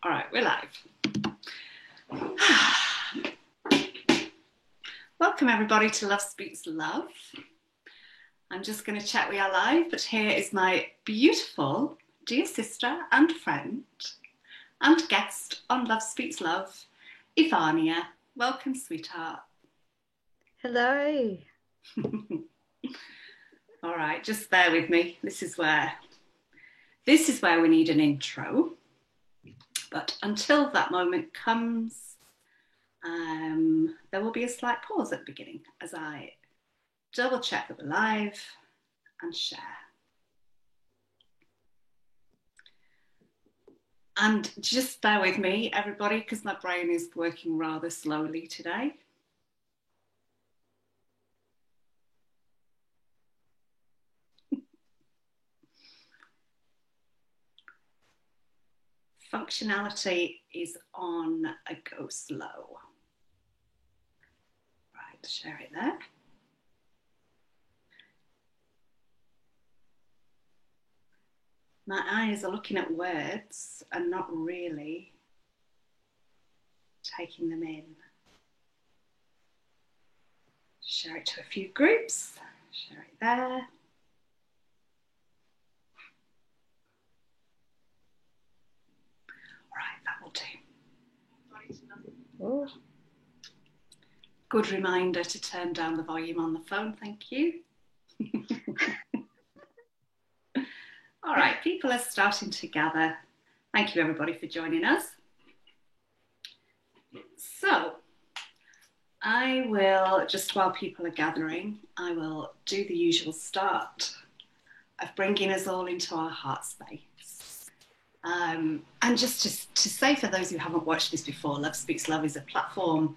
All right, we're live. Welcome everybody to Love Speaks Love. I'm just going to chat we are live, but here is my beautiful dear sister and friend and guest on Love Speaks Love, Ivania. Welcome, sweetheart. Hello. All right, just bear with me. This is where we need an intro. But until that moment comes, there will be a slight pause at the beginning as I double check that we're live and share. And just bear with me, everybody, because my brain is working rather slowly today. Functionality is on a go slow. Right, share it there. My eyes are looking at words and not really taking them in. Share it to a few groups. Share it there. All right, that will do. Oh. Good reminder to turn down the volume on the phone, thank you. All right, people are starting to gather. Thank you everybody for joining us. So, I will, just while people are gathering, I will do the usual start of bringing us all into our heart space. And just to say for those who haven't watched this before, Love Speaks Love is a platform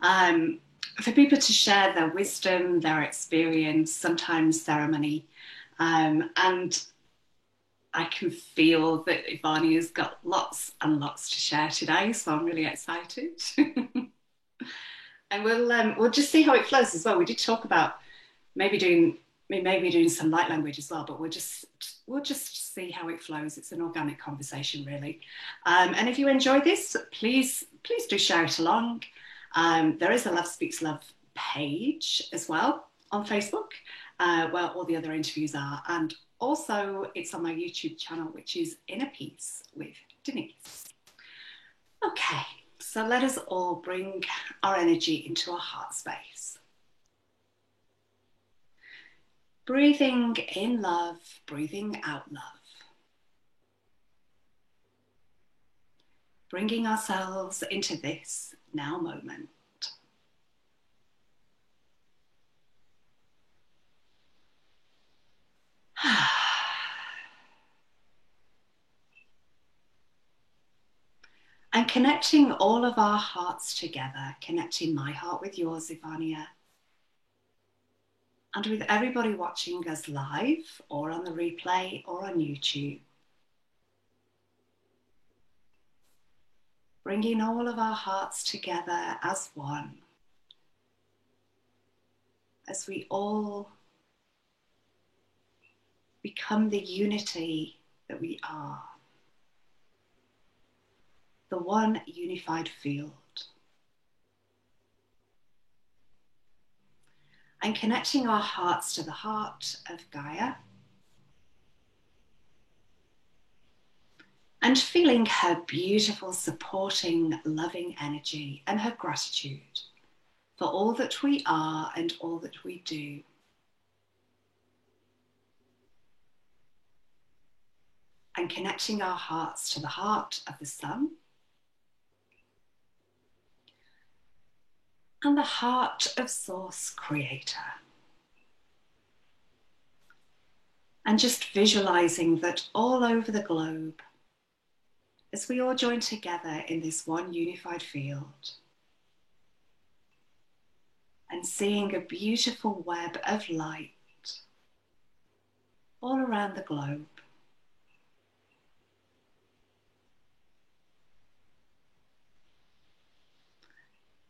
for people to share their wisdom, their experience, sometimes ceremony. And I can feel that Ivania's got lots and lots to share today, so I'm really excited. And we'll just see how it flows as well. We did talk about maybe doing some light language as well, but we'll just see how it flows. It's an organic conversation, really. And if you enjoy this, please do share it along. There is a Love Speaks Love page as well on Facebook, where all the other interviews are, and also it's on my YouTube channel, which is Inner Peace with Denise. Okay, so let us all bring our energy into our heart space. Breathing in love, breathing out love. Bringing ourselves into this now moment. And connecting all of our hearts together, connecting my heart with yours, Ivania, and with everybody watching us live or on the replay or on YouTube. Bringing all of our hearts together as one, as we all become the unity that we are, the one unified field. And connecting our hearts to the heart of Gaia, and feeling her beautiful, supporting, loving energy and her gratitude for all that we are and all that we do. And connecting our hearts to the heart of the sun and the heart of Source Creator. And just visualizing that all over the globe, as we all join together in this one unified field, and seeing a beautiful web of light all around the globe.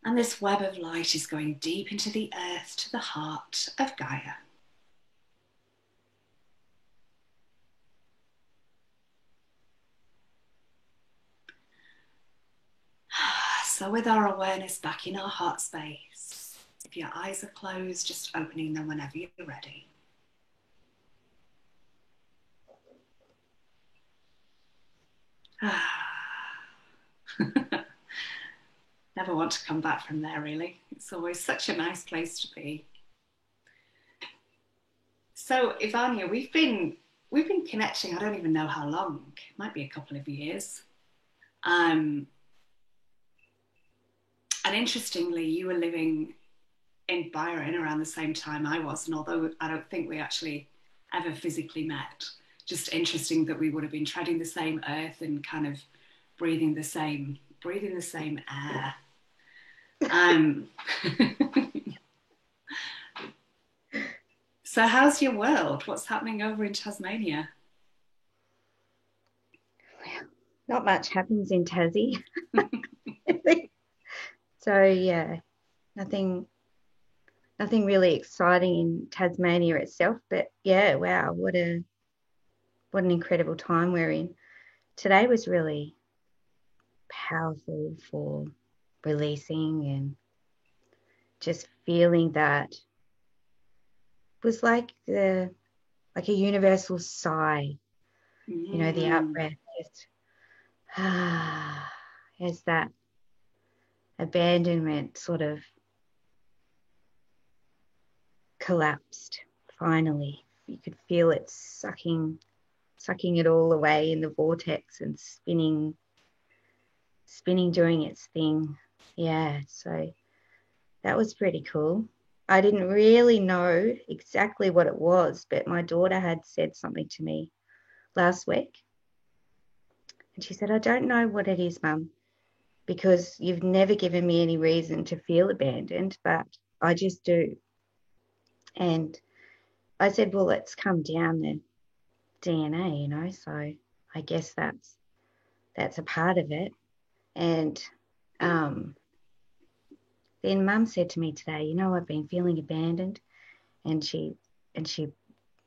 And this web of light is going deep into the earth to the heart of Gaia. So with our awareness back in our heart space, if your eyes are closed, just opening them whenever you're ready. Never want to come back from there, really. It's always such a nice place to be. So, Ivania, we've been connecting. I don't even know how long. It might be a couple of years. Um, and interestingly, you were living in Byron around the same time I was, and although I don't think we actually ever physically met, just interesting that we would have been treading the same earth and kind of breathing the same air. So how's your world? What's happening over in Tasmania? Not much happens in Tassie. So yeah, nothing really exciting in Tasmania itself. But yeah, wow, what an incredible time we're in. Today was really powerful for releasing and just feeling that was like a universal sigh, the out breath, just as that abandonment sort of collapsed finally. You could feel it sucking it all away in the vortex and spinning doing its thing. Yeah, so that was pretty cool. I didn't really know exactly what it was, but my daughter had said something to me last week. And she said, I don't know what it is, Mum, because you've never given me any reason to feel abandoned, but I just do. And I said, well, let's come down the DNA, so I guess that's a part of it. And then Mum said to me today, I've been feeling abandoned, and she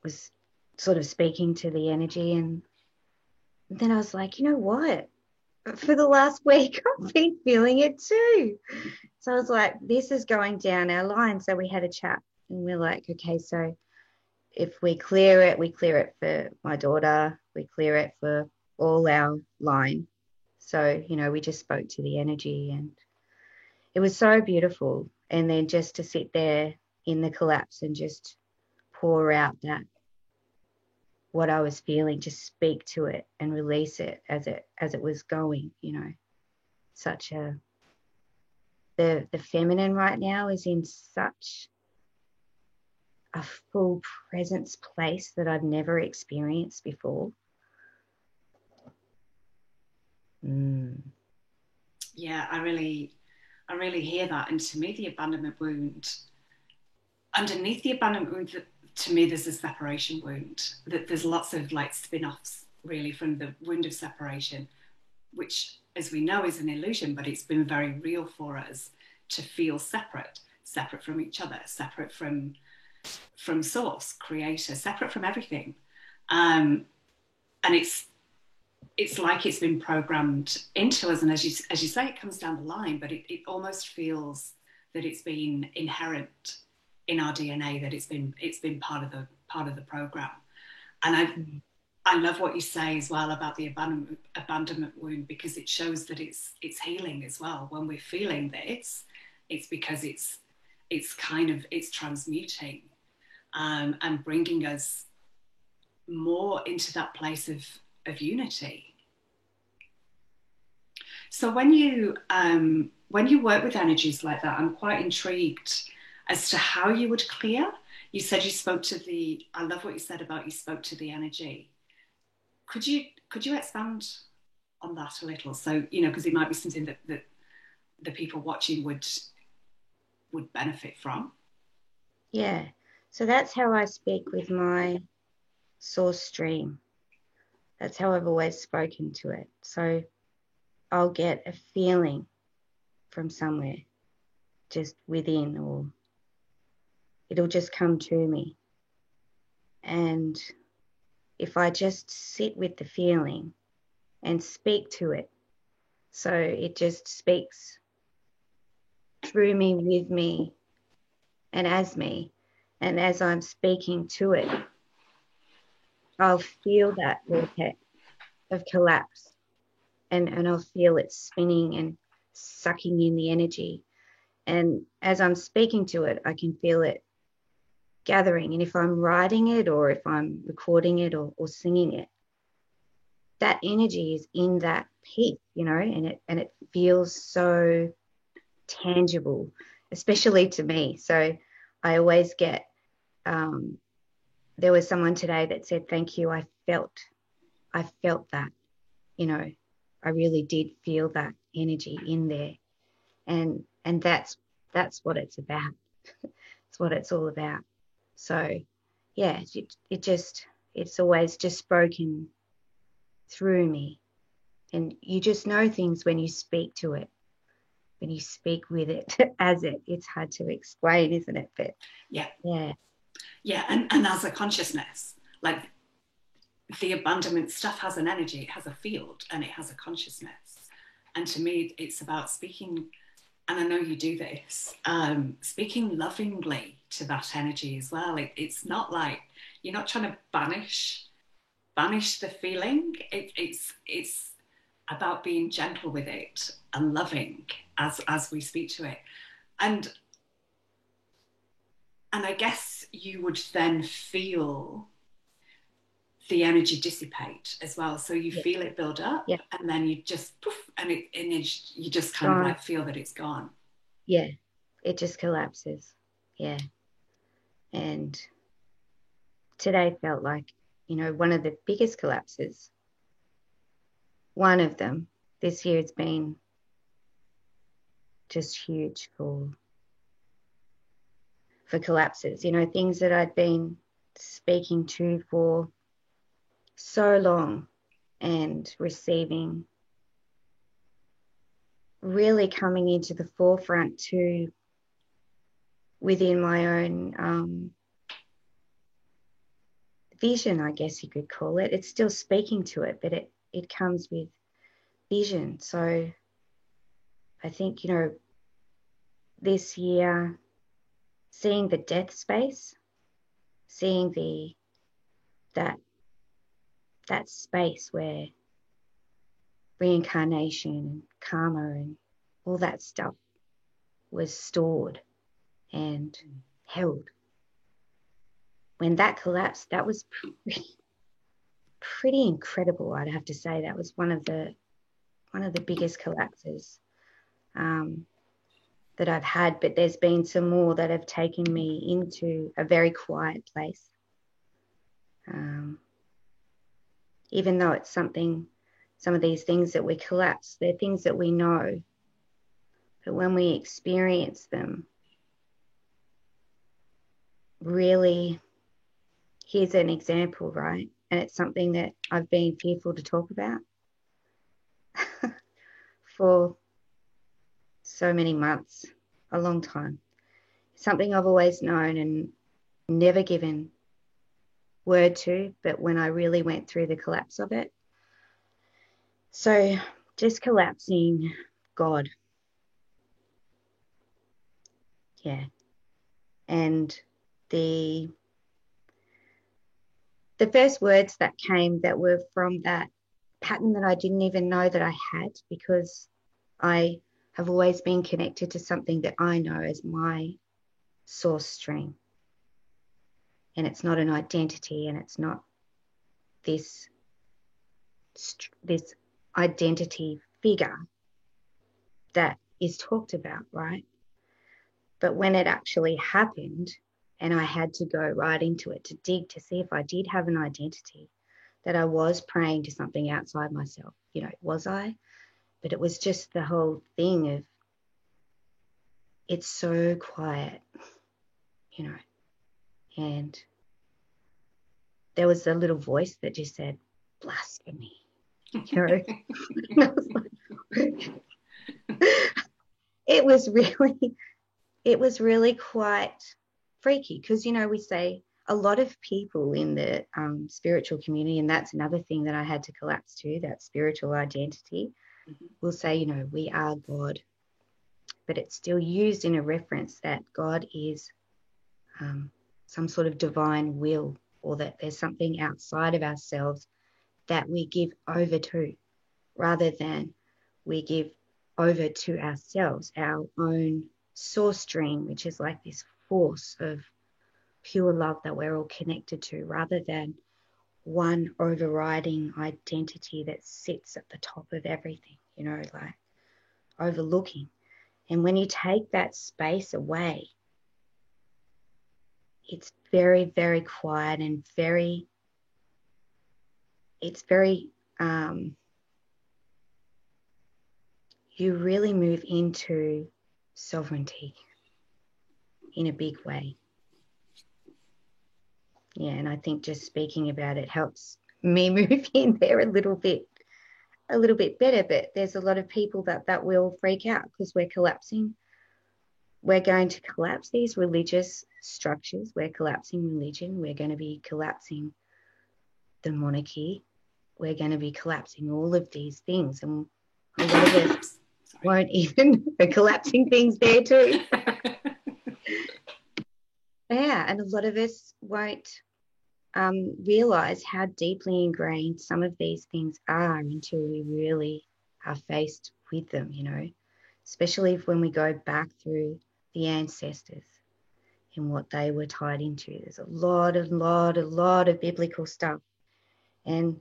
was sort of speaking to the energy, and then I was like, you know what? For the last week, I've been feeling it too. So I was like, this is going down our line. So we had a chat, and we're like, okay, so if we clear it for my daughter, we clear it for all our line. So, we just spoke to the energy, and it was so beautiful. And then just to sit there in the collapse and just pour out that what I was feeling, just speak to it and release it as it was going, such the feminine right now is in such a full presence place that I've never experienced before. Yeah, I really hear that. And to me, the abandonment wound, underneath the abandonment wound, to me, there's a separation wound. That there's lots of like spin-offs really from the wound of separation, which, as we know, is an illusion, but it's been very real for us to feel separate from each other, separate from source, creator, separate from everything. And it's like it's been programmed into us, and as you say, it comes down the line, but it almost feels that it's been inherent in our DNA, that it's been part of the program. And I love what you say as well about the abandonment wound, because it shows that it's healing as well. When we're feeling this, it's because it's transmuting, and bringing us more into that place of unity. So when you work with energies like that, I'm quite intrigued as to how you would clear. You said you spoke to the. I love what you said about you spoke to the energy. Could you expand on that a little? So because it might be something that the people watching would benefit from. Yeah. So that's how I speak with my source stream. That's how I've always spoken to it. So I'll get a feeling from somewhere just within, or it'll just come to me. And if I just sit with the feeling and speak to it, so it just speaks through me, with me, and as me. And as I'm speaking to it, I'll feel that vortex of collapse, and I'll feel it spinning and sucking in the energy. And as I'm speaking to it, I can feel it gathering. And if I'm writing it or if I'm recording it or singing it, that energy is in that piece, and it feels so tangible, especially to me. So I always get, there was someone today that said, thank you. I felt that, I really did feel that energy in there. And that's what it's about. It's what it's all about. So yeah, it's always just spoken through me. And you just know things when you speak to it, when you speak with it as it. It's hard to explain, isn't it? But yeah. And as a consciousness, like the abandonment stuff has an energy, it has a field, and it has a consciousness. And to me, it's about speaking, and I know you do this, speaking lovingly to that energy as well. It's not like you're not trying to banish the feeling. It's about being gentle with it and loving as we speak to it. And I guess you would then feel the energy dissipate as well. So you feel it build up, and then you just poof, and you just kind of like feel that it's gone. Yeah, it just collapses. Yeah. And today felt like, one of the biggest collapses. One of them this year has been just huge for collapses, things that I'd been speaking to for so long and receiving really coming into the forefront too within my own vision, I guess you could call it. It's still speaking to it, but it comes with vision. So I think, this year, seeing the death space, seeing that space where reincarnation and karma and all that stuff was stored and held. When that collapsed, that was pretty incredible, I'd have to say. That was one of the biggest collapses that I've had, but there's been some more that have taken me into a very quiet place. Even though it's some of these things that we collapse, they're things that we know, but when we experience them, really, here's an example, right? And it's something that I've been fearful to talk about for so many months, a long time. Something I've always known and never given word to, but when I really went through the collapse of it. So just collapsing God. Yeah. And the first words that came that were from that pattern that I didn't even know that I had, because I have always been connected to something that I know as my source stream. And it's not an identity, and it's not this identity figure that is talked about, right? But when it actually happened, and I had to go right into it to dig to see if I did have an identity, that I was praying to something outside myself. Was I? But it was just the whole thing of, it's so quiet, and there was a little voice that just said, blasphemy. It was really quite freaky, because, we say a lot of people in the spiritual community, and that's another thing that I had to collapse to, that spiritual identity, will say, we are God. but it's still used in a reference that God is some sort of divine will, or that there's something outside of ourselves that we give over to, rather than we give over to ourselves, our own source stream, which is like this force of pure love that we're all connected to, rather than one overriding identity that sits at the top of everything, like overlooking. And when you take that space away, it's very, very quiet and it's very, you really move into sovereignty in a big way. Yeah, and I think just speaking about it helps me move in there a little bit better. But there's a lot of people that will freak out because we're collapsing. We're going to collapse these religious structures. We're collapsing religion. We're going to be collapsing the monarchy. We're going to be collapsing all of these things. And a lot of us won't even, we're collapsing things there too. Yeah, and a lot of us won't realize how deeply ingrained some of these things are until we really are faced with them, especially when we go back through the ancestors and what they were tied into. There's a lot of biblical stuff, and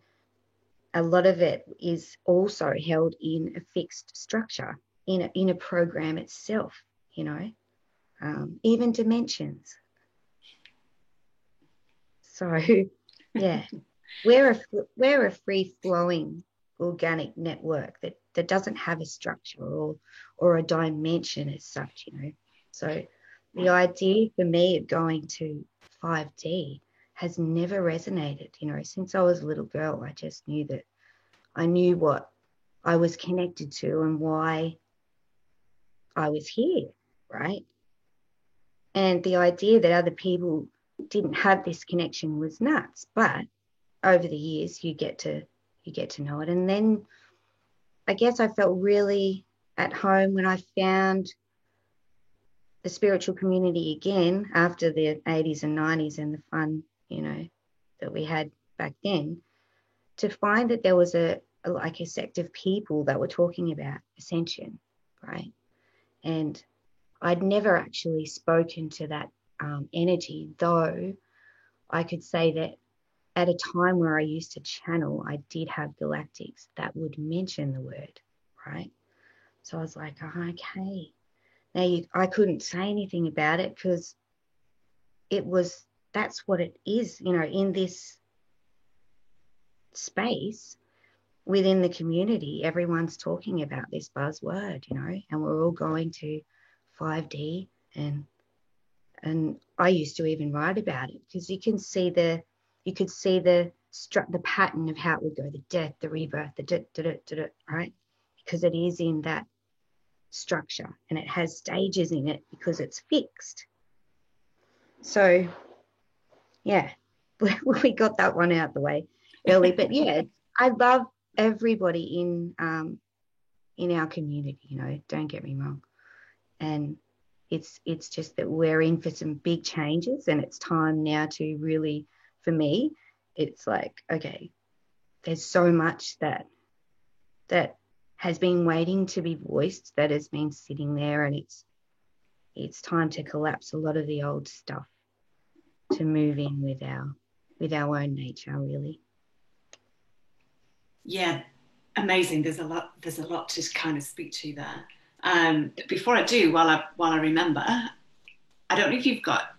a lot of it is also held in a fixed structure, in a program itself, even dimensions. So, yeah, we're a free-flowing organic network that doesn't have a structure or a dimension as such, So the idea for me of going to 5D has never resonated, since I was a little girl. I just knew that I knew what I was connected to and why I was here, right? And the idea that other people didn't have this connection was nuts. But over the years, you get to know it. And then I guess I felt really at home when I found the spiritual community again after the 80s and 90s and the fun, that we had back then, to find that there was a sect of people that were talking about ascension, right? And I'd never actually spoken to that energy, though I could say that at a time where I used to channel, I did have galactics that would mention the word, right? So I was like, oh, okay. Now, I couldn't say anything about it because that's what it is, in this space within the community. Everyone's talking about this buzzword, and we're all going to 5D, and I used to even write about it because you could see the pattern of how it would go, the death, the rebirth, right? Because it is in that structure and it has stages in it because it's fixed. So, yeah, we got that one out the way early. But yeah, I love everybody in our community, don't get me wrong. And it's just that we're in for some big changes, and it's time now to really, for me, it's like, okay, there's so much that has been waiting to be voiced, that has been sitting there, and it's time to collapse a lot of the old stuff to move in with our own nature, really. Yeah, amazing. There's a lot to kind of speak to there. Before I do, while I remember, I don't know if you've got.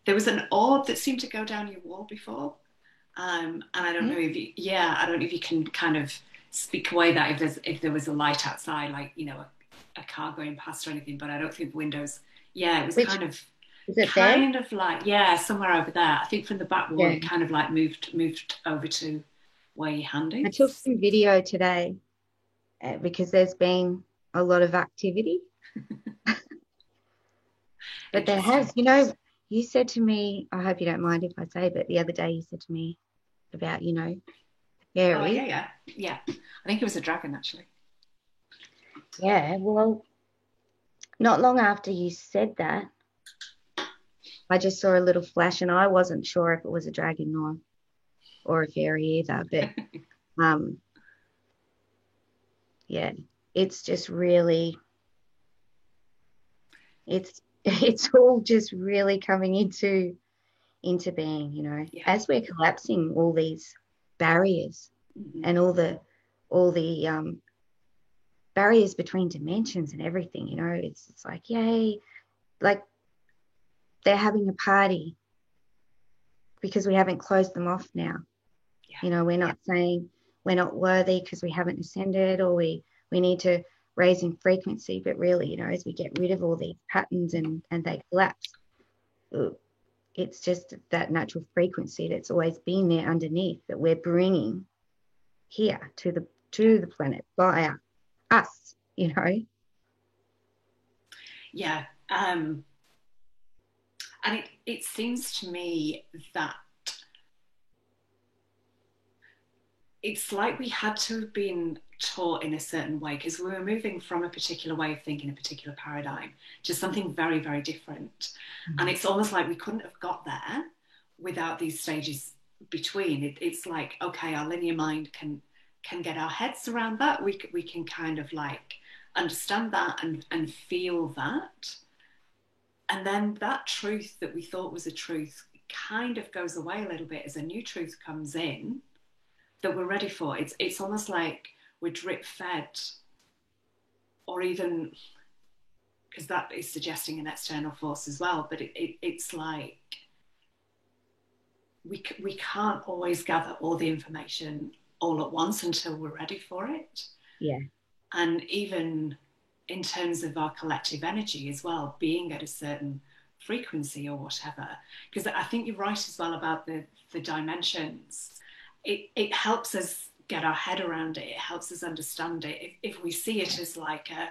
There was an orb that seemed to go down your wall before, and I don't know if you. Yeah, I don't know if you can kind of speak away that if there was a light outside, like a car going past or anything. But I don't think the windows. Yeah, it was kind of. Is it kind of like somewhere over there. I think from the back wall, it kind of like moved over to where your hand is. I took some video today because there's been a lot of activity. But there has, you said to me, I hope you don't mind if I say, but the other day you said to me about, fairy. Oh, yeah. I think it was a dragon, actually. Yeah, well, Not long after you said that, I just saw a little flash, and I wasn't sure if it was a dragon or a fairy either. But um, yeah, it's just really, it's it's all just really coming into being, Yeah. as we're collapsing all these barriers Mhm. and all the barriers between dimensions and everything. It's like, yay, like they're having a party because we haven't closed them off now. Yeah. We're not saying we're not worthy because we haven't ascended, or we need to raise in frequency, but really, as we get rid of all these patterns and they collapse, it's just that natural frequency that's always been there underneath that we're bringing here to the planet via us. Yeah. And it seems to me that it's like we had to have been taught in a certain way because we were moving from a particular way of thinking, a particular paradigm, to something very, very different. And Mm-hmm. it's almost like we couldn't have got there without these stages between. It's like, okay, our linear mind can get our heads around that. We can kind of like understand that and feel that. And then that truth that we thought was a truth kind of goes away a little bit as a new truth comes in that we're ready for. It's almost like we're drip fed, or even because that is suggesting an external force as well. But it's like we can't always gather all the information all at once until we're ready for it. Yeah, And even in terms of our collective energy as well, being at a certain frequency or whatever. Because I think you're right as well about the dimensions. It helps us get our head around it. It helps us understand it. If we see it as like a,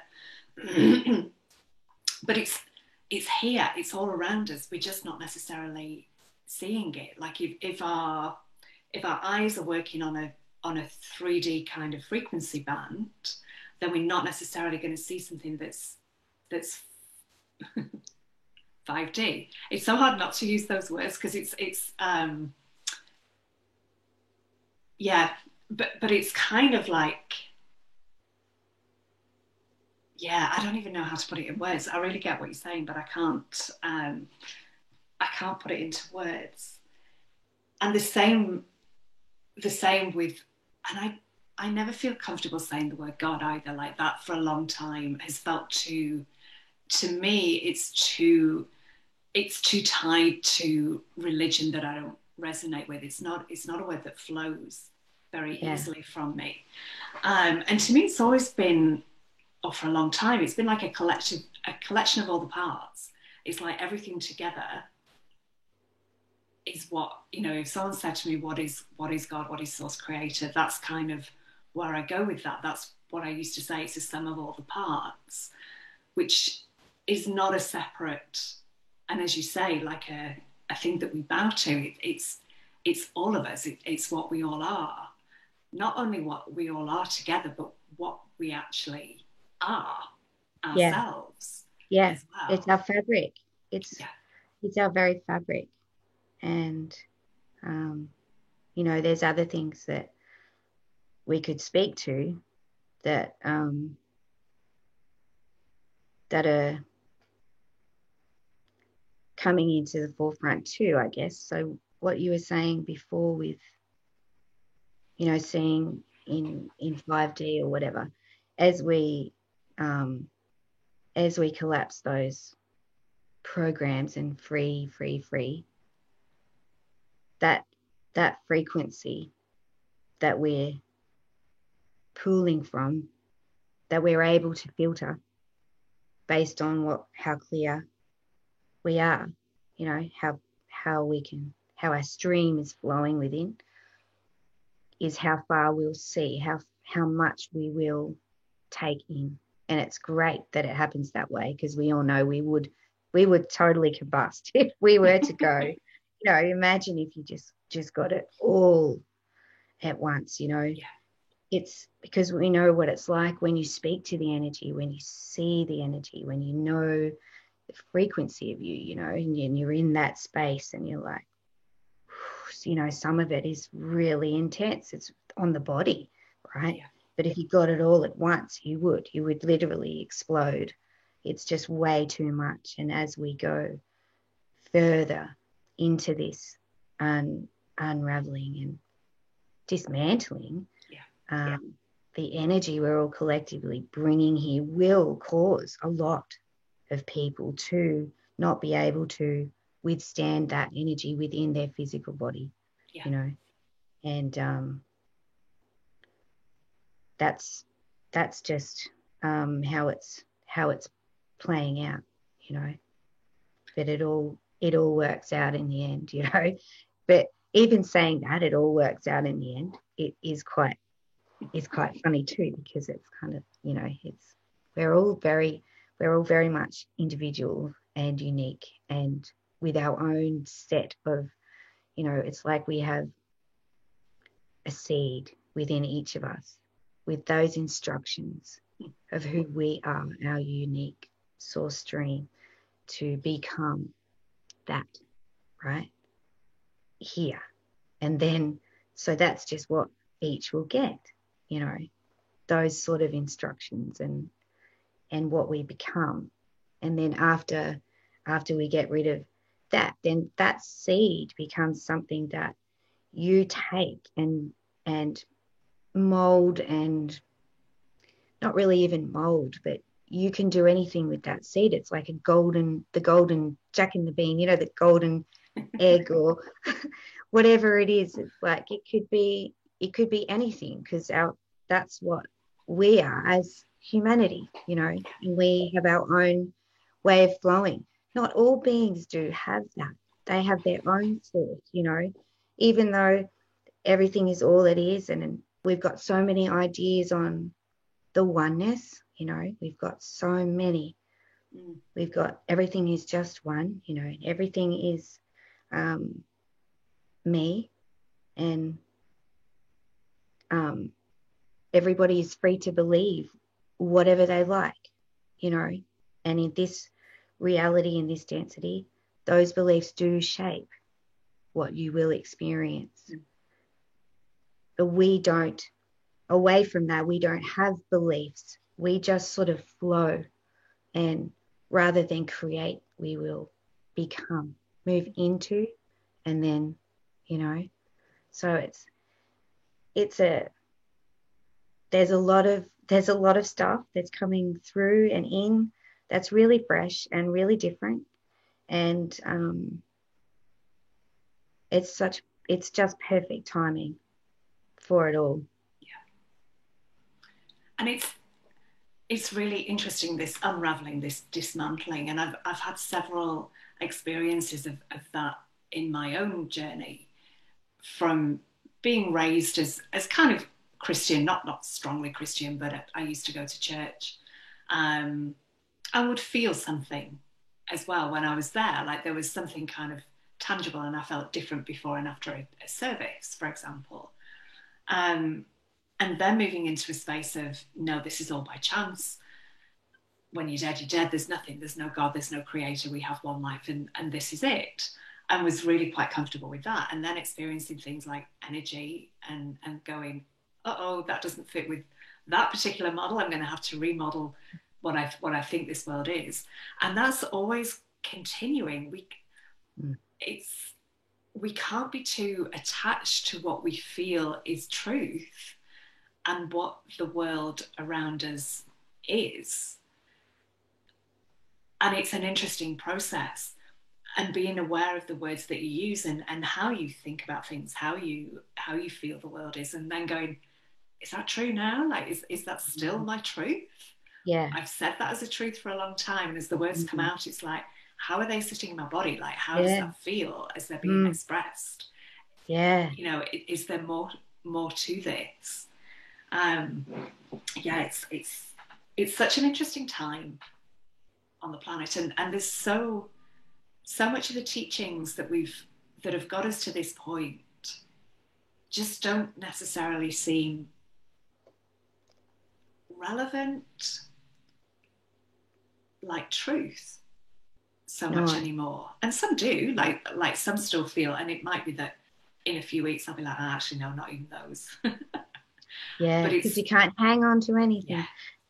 but it's here. It's all around us. We're just not necessarily seeing it. Like if our eyes are working on a 3D kind of frequency band, then we're not necessarily going to see something that's 5D. It's so hard not to use those words because it's yeah, but it's kind of like, yeah, I don't even know how to put it in words. I really get what you're saying, but I can't put it into words. And the same with, and I never feel comfortable saying the word God either. Like that for a long time has felt too, to me, it's too tied to religion that I don't resonate with. It's not a word that flows very yeah, easily from me. And to me, it's always been, or for a long time, it's been like a collection of all the parts. It's like everything together is what, if someone said to me, what is God, what is source creator, that's kind of where I go with that. That's what I used to say, it's a sum of all the parts, which is not a separate, and as you say, like a thing that we bow to. It's all of us. It's what we all are. Not only what we all are together, but what we actually are yeah, ourselves yeah. as It's well. our fabric. It's Yeah. it's our very fabric. And um, there's other things that we could speak to that are coming into the forefront too, I guess. So what you were saying before with, seeing in 5D or whatever, as we um, as we collapse those programs and free, that that frequency that we're pooling from, that we're able to filter based on how clear we are, how our stream is flowing within, is how far we'll see, how much we will take in. And it's great that it happens that way, because we all know we would totally combust if we were to go. Imagine if you just got it all at once. Yeah. it's because we know what it's like when you speak to the energy, when you see the energy, when you know the frequency of you, you know, and you're in that space and you're like, you know, some of it is really intense. It's on the body, right? Yeah. But if you got it all at once, you would literally explode. It's just way too much. And as we go further into this unraveling and dismantling, Yeah. the energy we're all collectively bringing here will cause a lot of people to not be able to withstand that energy within their physical body, Yeah. you know, and that's just how it's playing out, you know. But it all works out in the end, you know. But even saying that it all works out in the end, it is quite funny too, because it's kind of, you know, it's we're all very much individual and unique, and with our own set of, you know, it's like we have a seed within each of us with those instructions of who we are, our unique source stream, to become that, right here. And then, so that's just what each will get, you know, those sort of instructions and what we become. And then after we get rid of that, then that seed becomes something that you take and mold, and not really even mold, but you can do anything with that seed. It's like the golden Jack in the Bean, you know, the golden egg or whatever it is. It's like it could be anything, because that's what we are as humanity, you know, and we have our own way of flowing. Not all beings do have that. They have their own source, you know, even though everything is all it is, and we've got so many ideas on the oneness, you know, we've got so many. We've got everything is just one, you know, everything is me, and um, everybody is free to believe whatever they like, you know, and in this reality, in this density, those beliefs do shape what you will experience. But we don't, away from that, we don't have beliefs. We just sort of flow, and rather than create, we will become, move into, and then, you know, so it's a there's a lot of stuff that's coming through and in that's really fresh and really different, and it's just perfect timing for it all. Yeah. And it's really interesting, this unraveling, this dismantling, and I've had several experiences of that in my own journey, from being raised as kind of Christian, not strongly Christian, but I used to go to church. I would feel something as well when I was there, like there was something kind of tangible, and I felt different before and after a service, for example. Um, and then moving into a space of, no, this is all by chance. When you're dead, you're dead. There's nothing. There's no God. There's no creator. We have one life, and this is it. And was really quite comfortable with that. And then experiencing things like energy, and going, oh, that doesn't fit with that particular model. I'm going to have to remodel what I think this world is. And that's always continuing. It's we can't be too attached to what we feel is truth and what the world around us is. And it's an interesting process, and being aware of the words that you use, and how you think about things, how you feel the world is, and then going, is that true now? Like, is that still my truth? Yeah. I've said that as a truth for a long time, and as the words come out, it's like, how are they sitting in my body? Like, how does that feel as they're being expressed? Yeah. You know, is there more to this? Yeah, it's such an interesting time on the planet, and there's so much of the teachings that have got us to this point just don't necessarily seem relevant like truth so No. much anymore. And some do, like some still feel, and it might be that in a few weeks I'll be like, oh, actually no, not even those. Yeah, But because it's you can't hang on to yeah, anything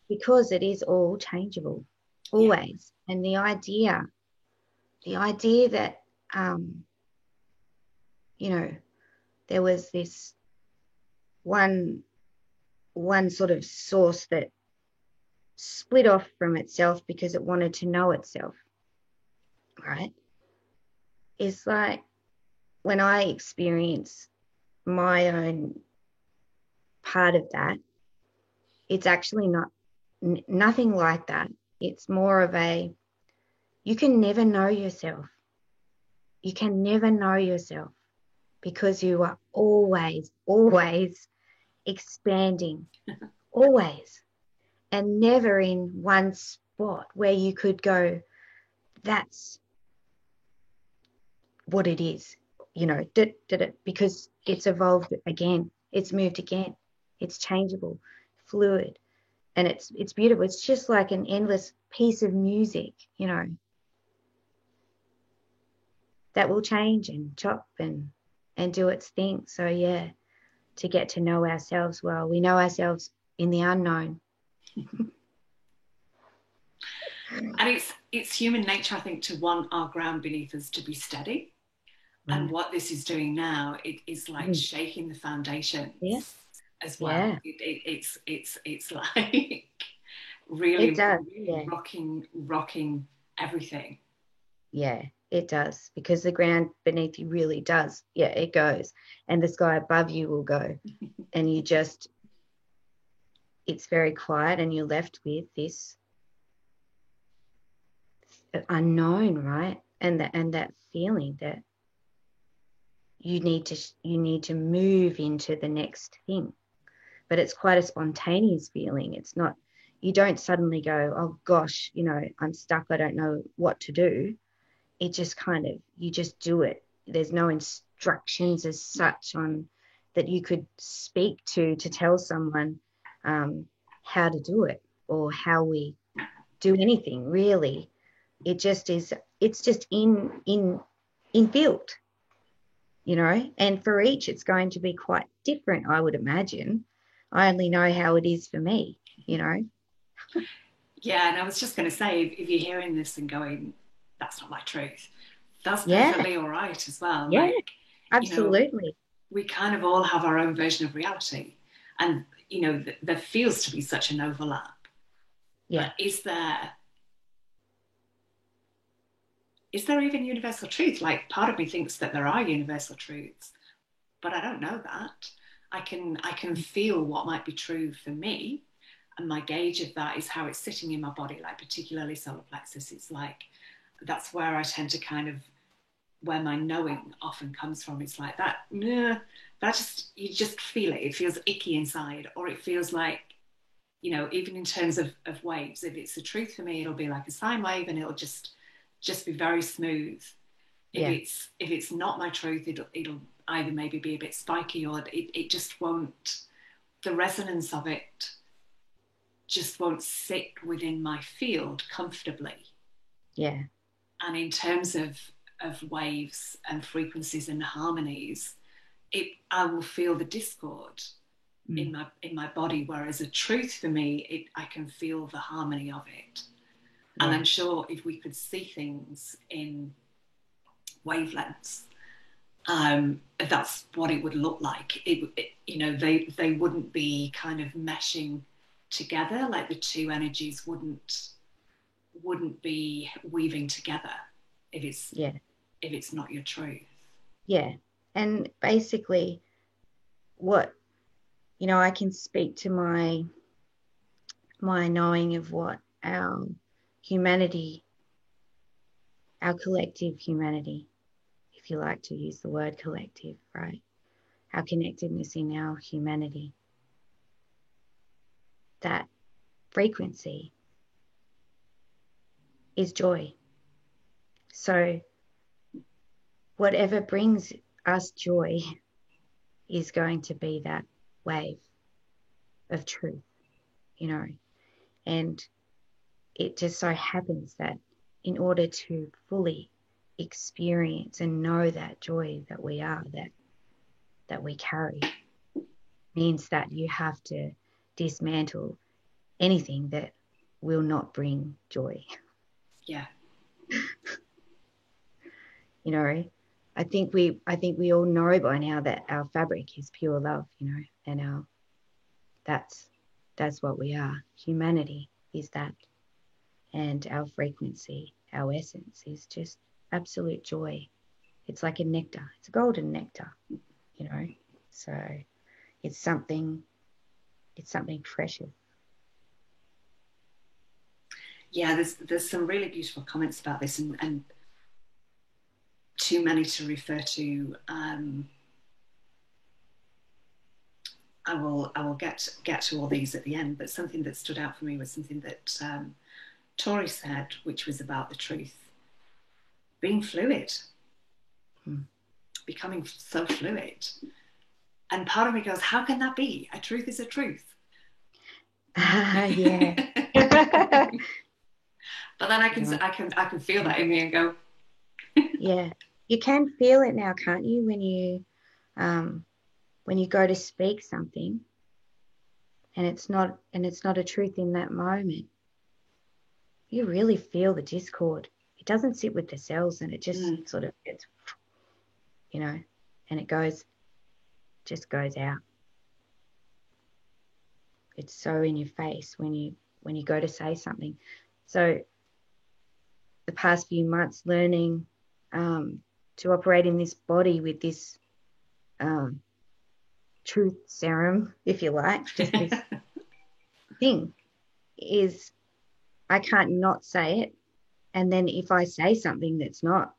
because it is all changeable, yeah, always. And the idea that, um, you know, there was this one sort of source that split off from itself because it wanted to know itself, right? It's like when I experience my own part of that, it's actually nothing like that. It's more of a, you can never know yourself. You can never know yourself because you are always, always expanding, always, and never in one spot where you could go, that's what it is, because it's evolved again, it's moved again, it's changeable, fluid, and it's beautiful. It's just like an endless piece of music, that will change and chop and do its thing. So yeah, to get to know ourselves well, we know ourselves in the unknown. and it's human nature, I think, to want our ground beneath us to be steady. And Right. what this is doing now, it is like Mm. shaking the Yeah. foundations as well. Yeah. It's like It really, does. really Yeah. rocking everything. Yeah, it does, because the ground beneath you really does. Yeah, it goes. And the sky above you will go. And it's very quiet, and you're left with this unknown, right? And that feeling that you need to move into the next thing. But it's quite a spontaneous feeling. It's not, you don't suddenly go, oh gosh, I'm stuck, I don't know what to do. It just kind of, you just do it. There's no instructions as such on that you could speak to tell someone how to do it, or how we do anything really. It just is. It's just inbuilt, and for each it's going to be quite different, I would imagine. I only know how it is for me. Yeah, and I was just going to say, if you're hearing this and going, "That's not my truth," that's Yeah, perfectly all right as well. yeah, Like, you know, absolutely. we kind of all have our own version of reality, and there feels to be such an overlap. Yeah, But is there even universal truth? Like, part of me thinks that there are universal truths, but I don't know that. I can feel what might be true for me, and my gauge of that is how it's sitting in my body, like particularly solar plexus. It's like that's where I tend to kind of, where my knowing often comes from. It's like that. Nah, that just, you just feel it. It feels icky inside, or it feels like, even in terms of waves, if it's the truth for me, it'll be like a sine wave, and it'll just be very smooth. If yeah, it's not my truth, it'll either maybe be a bit spiky, or it just won't, the resonance of it just won't sit within my field comfortably. yeah. And in terms of waves and frequencies and harmonies, I will feel the discord Mm. in my body, whereas a truth for me, I can feel the harmony of it. And Yeah, I'm sure if we could see things in wavelengths, that's what it would look like. They wouldn't be kind of meshing together, like the two energies wouldn't be weaving together if yeah, it's not your truth. yeah. And basically, what, I can speak to my knowing of what humanity, our collective humanity, if you like to use the word collective, right? Our connectedness in our humanity, that frequency is joy. So whatever brings us joy is going to be that wave of truth. you know. And it just so happens that in order to fully experience and know that joy that we are, that we carry, means that you have to dismantle anything that will not bring joy. Yeah. You know, I think we all know by now that our fabric is pure love, you know, and that's what we are. Humanity is that. And our frequency, our essence is just absolute joy. It's like a nectar. It's a golden nectar, you know. So it's something precious. Yeah, there's some really beautiful comments about this, and too many to refer to. I will get to all these at the end, but something that stood out for me was something that Tori said, which was about the truth being fluid, becoming so fluid. And part of me goes, how can that be? A truth is a truth. Yeah. But then I can feel that in me and go. Yeah, you can feel it now, can't you? When you go to speak something, and it's not a truth in that moment, you really feel the discord. It doesn't sit with the cells, and it just sort of gets, you know, and it just goes out. It's so in your face when you go to say something. So the past few months learning to operate in this body with this truth serum, if you like, just this thing is I can't not say it. And then if I say something that's not,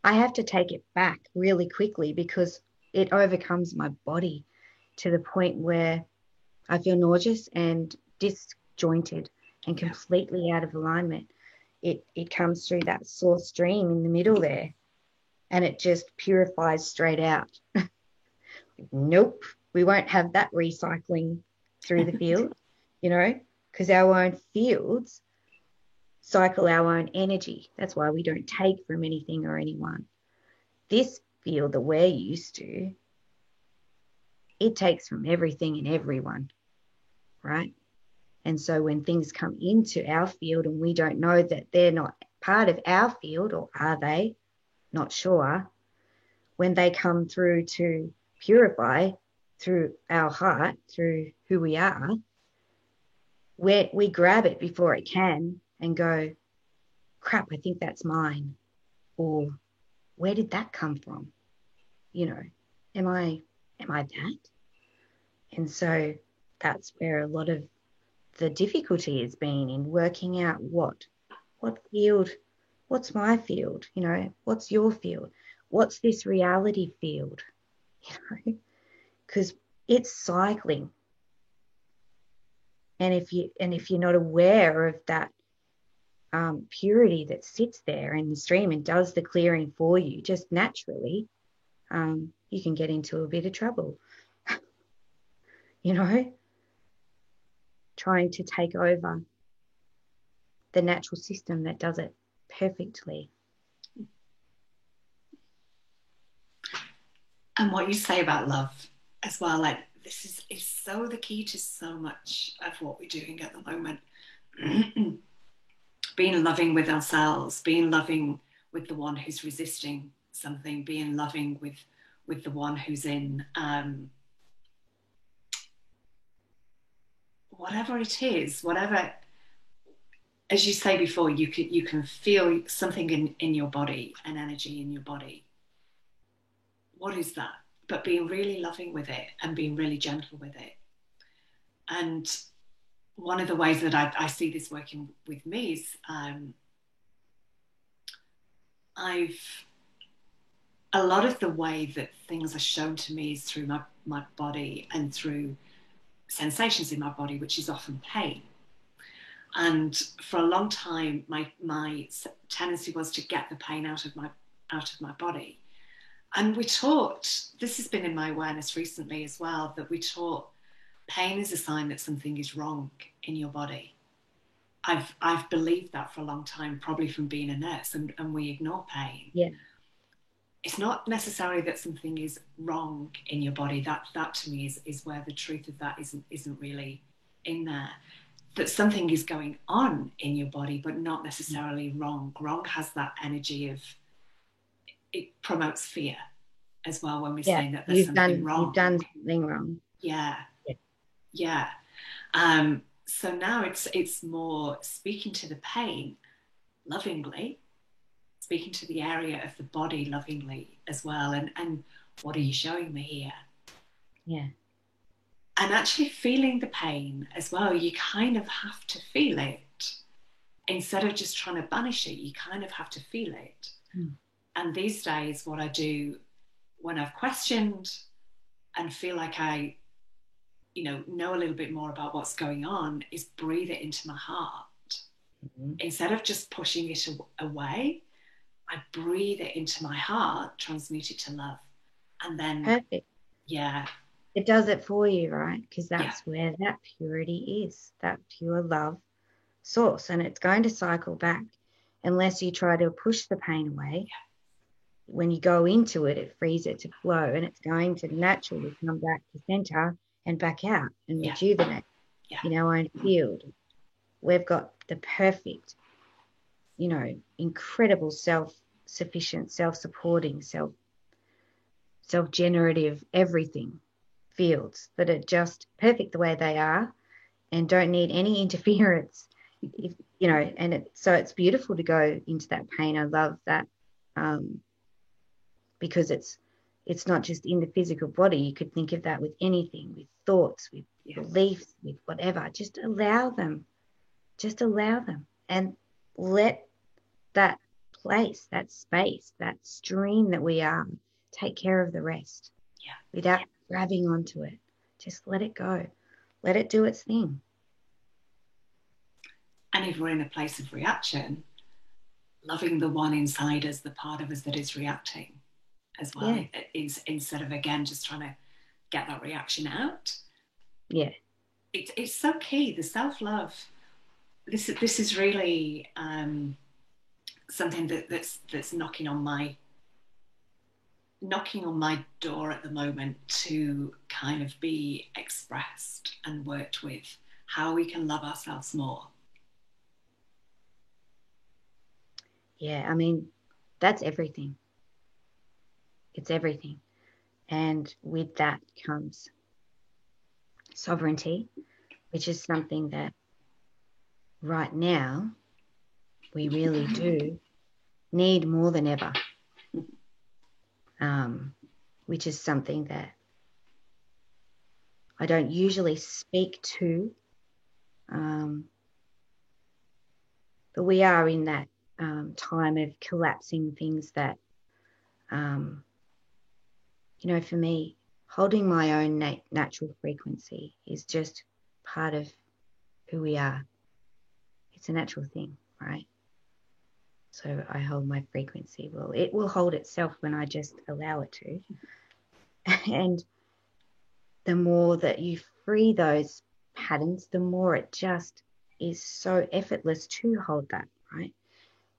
I have to take it back really quickly because it overcomes my body to the point where I feel nauseous and disjointed and completely out of alignment. It comes through that source stream in the middle there, and it just purifies straight out. Nope, we won't have that recycling through the field, you know, because our own fields cycle our own energy. That's why we don't take from anything or anyone. This field that we're used to, it takes from everything and everyone, right? And so when things come into our field and we don't know that they're not part of our field, or are they? Not sure. When they come through to purify through our heart, through who we are, we grab it before it can and go, crap, I think that's mine. Or where did that come from? You know, am I that? And so that's where a lot of the difficulty has been in working out what field, what's my field, you know, what's your field, what's this reality field, you know, because it's cycling. And if you're not aware of that purity that sits there in the stream and does the clearing for you just naturally, you can get into a bit of trouble, you know, trying to take over the natural system that does it perfectly. And what you say about love as well, like this is so the key to so much of what we're doing at the moment. Being loving with ourselves, being loving with the one who's resisting something, being loving with the one who's in whatever it is, whatever, as you say before, you can feel something in your body, an energy in your body. What is that? But being really loving with it and being really gentle with it. And one of the ways that I see this working with me is a lot of the way that things are shown to me is through my body and through sensations in my body, which is often pain. And for a long time, my tendency was to get the pain out of my body. And we taught, this has been in my awareness recently as well, that we taught Pain is a sign that something is wrong in your body. I've believed that for a long time, probably from being a nurse, and we ignore pain. Yeah. It's not necessarily that something is wrong in your body. That to me is where the truth of that isn't really in there. That something is going on in your body, but not necessarily wrong. Wrong has that energy of, it promotes fear as well when we're Yeah. saying that there's something You've wrong. done something wrong. Yeah. Yeah. Yeah. So now it's more speaking to the pain lovingly, speaking to the area of the body lovingly as well, and what are you showing me here? Yeah. And actually feeling the pain as well. You kind of have to feel it instead of just trying to banish it. You kind of have to feel it. Mm. And these days, what I do when I've questioned and feel like I know a little bit more about what's going on is breathe it into my heart. Mm-hmm. Instead of just pushing it away, I breathe it into my heart, transmute it to love. And then perfect. Yeah. It does it for you, right? Because that's where that purity is, that pure love source. And it's going to cycle back unless you try to push the pain away. Yeah. When you go into it, it frees it to flow, and it's going to naturally come back to center and back out and rejuvenate in our own field. We've got the perfect, incredible self-sufficient, self-supporting, self-generative, everything fields that are just perfect the way they are and don't need any interference. So it's beautiful to go into that pain. I love that. Because it's not just in the physical body. You could think of that with anything, with thoughts, with beliefs, with whatever. Just allow them and let that place, that space, that stream that we are, take care of the rest without grabbing onto it. Just let it go. Let it do its thing. And if we're in a place of reaction, loving the one inside us, the part of us that is reacting as well, instead of, again, just trying to get that reaction out. Yeah. It's so key, the self-love. This is really something that's knocking on my door at the moment to kind of be expressed and worked with, how we can love ourselves more. Yeah, I mean, that's everything. It's everything. And with that comes sovereignty, which is something that right now we really do need more than ever, which is something that I don't usually speak to, but we are in that time of collapsing things that, for me, holding my own natural frequency is just part of who we are. It's a natural thing, right? So I hold my frequency. Well, it will hold itself when I just allow it to. And the more that you free those patterns, the more it just is so effortless to hold that, right?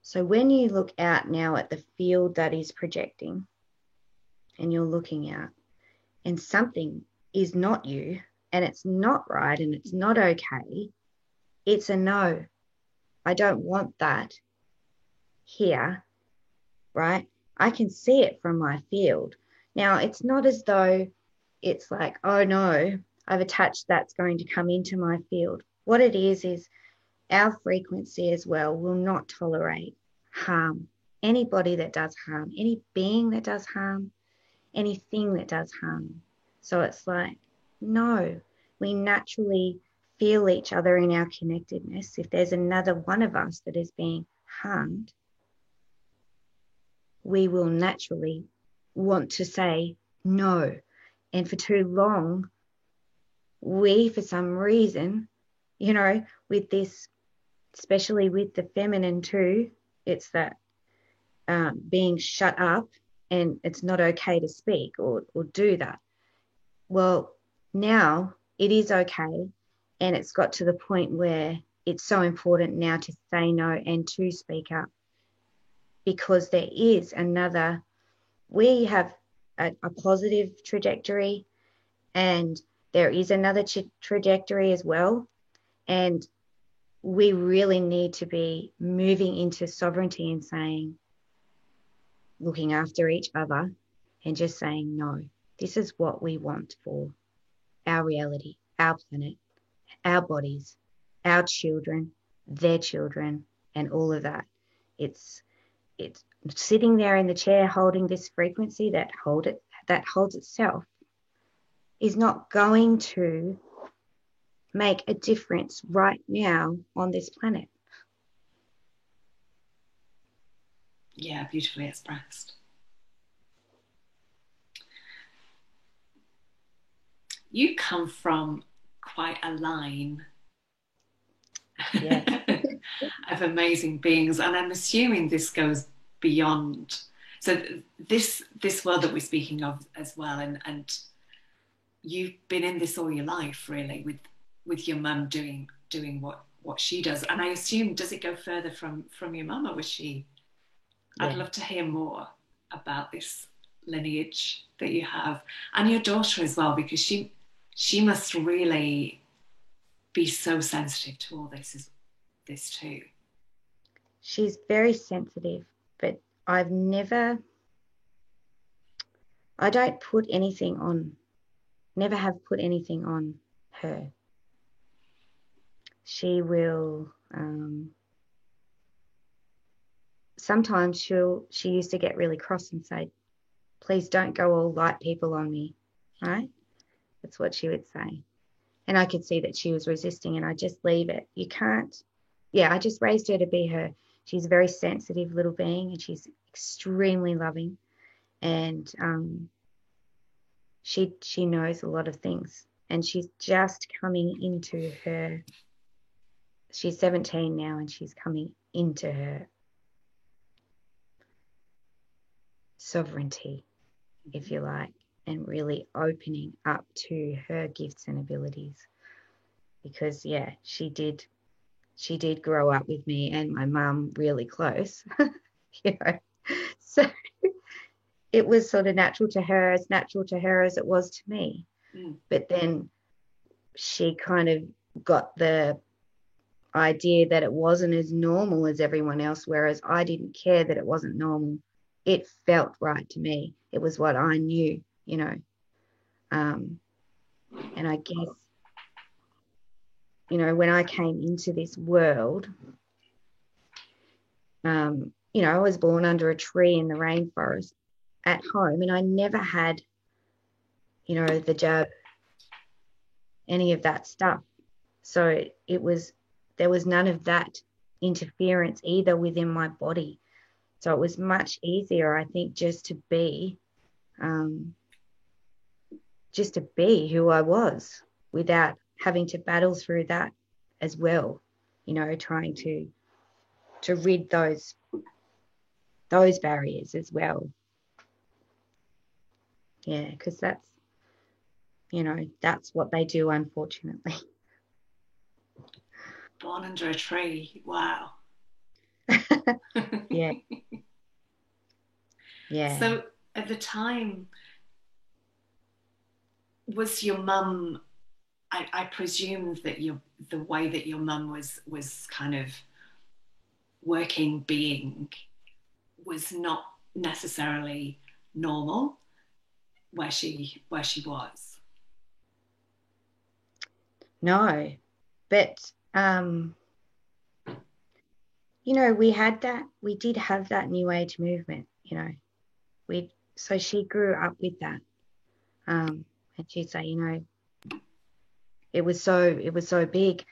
So when you look out now at the field that is projecting, and you're looking out, and something is not you, and it's not right, and it's not okay, it's a no. I don't want that here, right? I can see it from my field. Now, it's not as though it's like, oh no, I've attached that's going to come into my field. What it is our frequency as well will not tolerate harm. Anybody that does harm, any being that does harm, anything that does harm. So it's like, no, we naturally feel each other in our connectedness. If there's another one of us that is being harmed, we will naturally want to say no. And for too long, we, for some reason, with this, especially with the feminine too, it's that being shut up and it's not okay to speak or do that. Well, now it is okay. And it's got to the point where it's so important now to say no and to speak up, because there is another, we have a positive trajectory, and there is another trajectory as well. And we really need to be moving into sovereignty and saying, looking after each other and just saying, no, this is what we want for our reality, our planet, our bodies, our children, their children, and all of that. It's sitting there in the chair holding this frequency that holds itself is not going to make a difference right now on this planet. Yeah, beautifully expressed. You come from quite a line of amazing beings, and I'm assuming this goes beyond. So this world that we're speaking of as well, and you've been in this all your life, really, with your mum doing what she does. And I assume, does it go further from your mum, or was she? Yeah. I'd love to hear more about this lineage that you have, and your daughter as well, because she must really be so sensitive to all this too. She's very sensitive, but I don't put anything on, never have put anything on her. She will, sometimes she used to get really cross and say, please don't go all light people on me, right? That's what she would say. And I could see that she was resisting, and I just leave it. You can't, I just raised her to be her. She's a very sensitive little being, and she's extremely loving. And she knows a lot of things. And she's just coming into her, she's 17 now, and she's coming into her sovereignty, if you like, and really opening up to her gifts and abilities. Because she did grow up with me and my mum really close, so it was sort of natural to her as it was to me. But then she kind of got the idea that it wasn't as normal as everyone else, whereas I didn't care that it wasn't normal. It felt right to me. It was what I knew, and I guess, when I came into this world, I was born under a tree in the rainforest at home, and I never had, the jab, any of that stuff. So there was none of that interference either within my body. So it was much easier, I think, just to be who I was without having to battle through that as well, trying to rid those barriers as well. Yeah, because that's what they do, unfortunately. Born under a tree. Wow. Yeah. Yeah. So at the time, was your mum, I presume that the way that your mum was kind of working, being, was not necessarily normal where she was. No, but we did have that New Age movement, so she grew up with that, and she'd say, it was so big,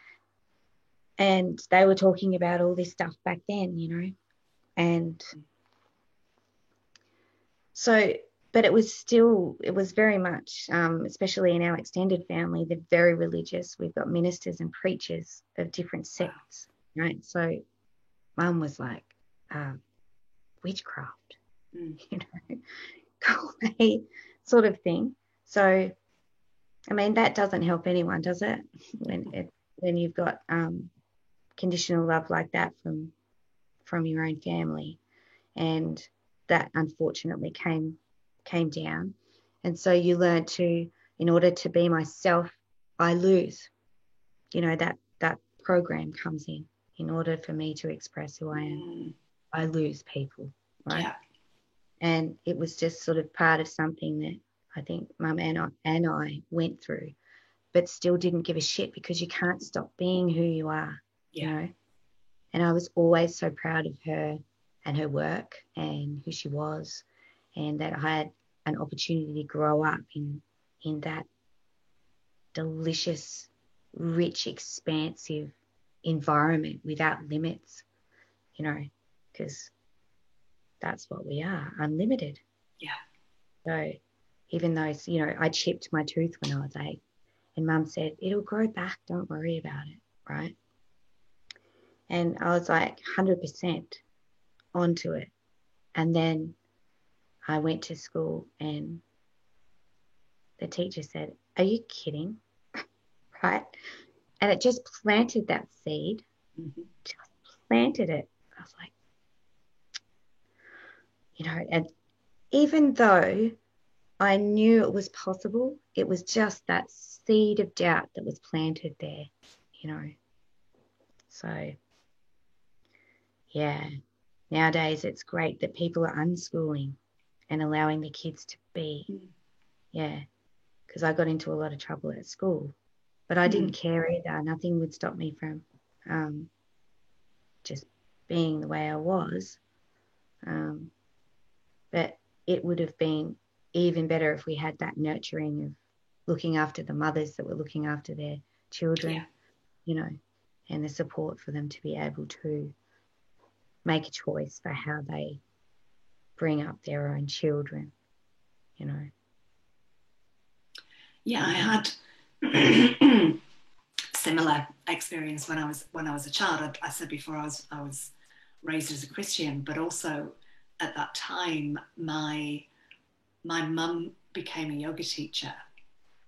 and they were talking about all this stuff back then, and so, but it was very much, especially in our extended family, they're very religious. We've got ministers and preachers of different sects, right? So Mum was like, witchcraft, go away, sort of thing. So I mean, that doesn't help anyone, does it? When you've got conditional love like that from your own family, and that unfortunately came down, and so you learn to, in order to be myself, I lose. You know, that program comes in order for me to express who I am. I lose people, right? Yeah. And it was just sort of part of something that I think Mum and I went through, but still didn't give a shit, because you can't stop being who you are, you know. And I was always so proud of her and her work and who she was, and that I had an opportunity to grow up in that delicious, rich, expansive environment without limits, you know, because that's what we are, unlimited. Yeah. So even though, you know, I chipped my tooth when I was 8, and Mum said, it'll grow back, don't worry about it, right? And I was like 100% onto it. And then I went to school and the teacher said, are you kidding? Right? And it just planted that seed, just planted it. I was like, you know, and even though I knew it was possible, it was just that seed of doubt that was planted there, you know. So, yeah, nowadays it's great that people are unschooling and allowing the kids to be. Yeah, because I got into a lot of trouble at school, but I didn't care either. Nothing would stop me from just being the way I was. But it would have been even better if we had that nurturing of looking after the mothers that were looking after their children, you know, and the support for them to be able to make a choice for how they bring up their own children, you know. Yeah, I had similar experience when I was a child. I said before, I was raised as a Christian, but also at that time my mum became a yoga teacher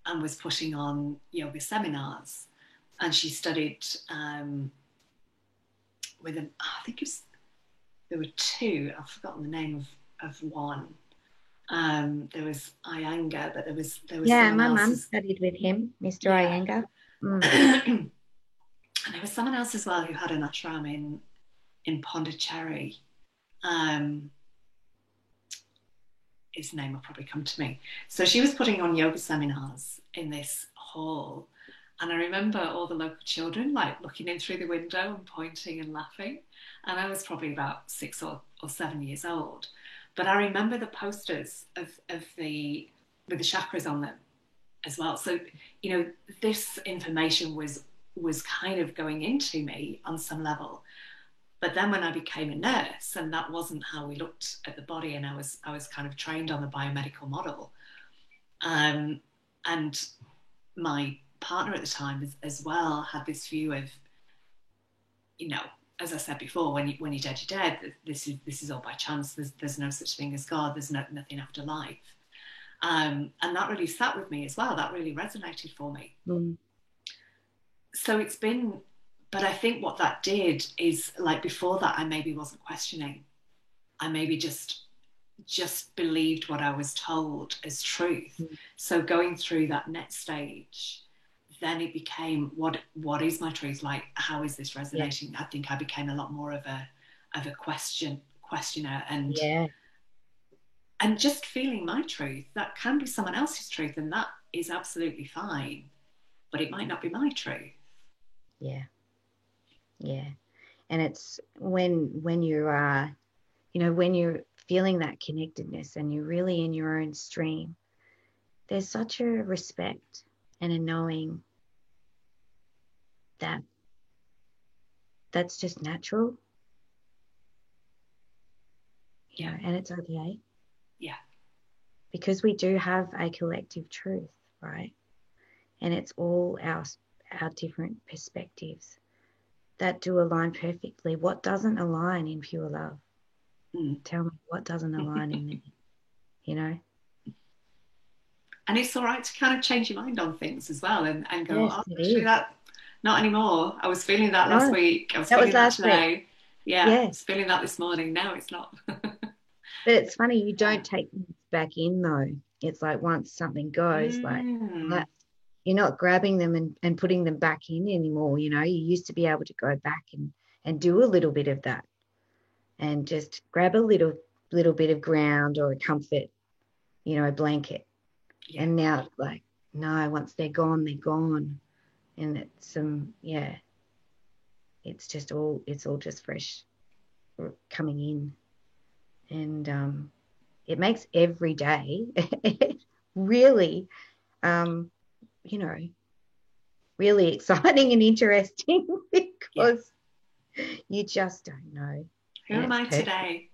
and was putting on yoga seminars, and she studied with a, I think it was, there were two. I've forgotten the name of one. There was Iyengar, but there was Yeah, someone my else. mum studied with him, Mr. Yeah. Iyengar. And there was someone else as well who had an ashram in Pondicherry. His name will probably come to me. So she was putting on yoga seminars in this hall. And I remember all the local children like looking in through the window and pointing and laughing. And I was probably about 6 or 7 years old. But I remember the posters of the with the chakras on them as well. So, you know, this information was kind of going into me on some level. But then when I became a nurse, and that wasn't how we looked at the body, and I was kind of trained on the biomedical model, and my partner at the time as well had this view of, you know, as I said before, when you're dead, you're dead. This is all by chance. There's no such thing as God. There's nothing after life, and that really sat with me as well. That really resonated for me. So it's been, but I think what that did is, like, before that, I maybe wasn't questioning. I maybe just believed what I was told as truth. So going through that next stage, then it became, what is my truth? Like, how is this resonating? I think I became a lot more of a questioner, and just feeling my truth. That can be someone else's truth, and that is absolutely fine, but it might not be my truth. Yeah. And it's when you are, you know, when you're feeling that connectedness and you're really in your own stream, there's such a respect and a knowing that that's just natural. Yeah. And it's okay. Yeah. Because we do have a collective truth, right? And it's all our different perspectives that do align perfectly. What doesn't align in pure love? Tell me what doesn't align in there, you know? And it's all right to kind of change your mind on things as well, and go, Yes, oh, it actually, is. that not anymore. I was feeling that last No, week. I was that was feeling that last week. today. Yeah, I Yeah. was feeling that this morning. Now it's not. But it's funny, you Yeah. don't take things back in though. It's like once something goes, like Mm. that, you're not grabbing them and putting them back in anymore. You used to be able to go back and do a little bit of that and just grab a little bit of ground or a comfort, a blanket. Yeah. And now it's like, no, once they're gone, they're gone. And yeah, it's all just fresh coming in. And it makes every day really, um, you know, really exciting and interesting Yeah. because you just don't know. Who And am it's I perfect.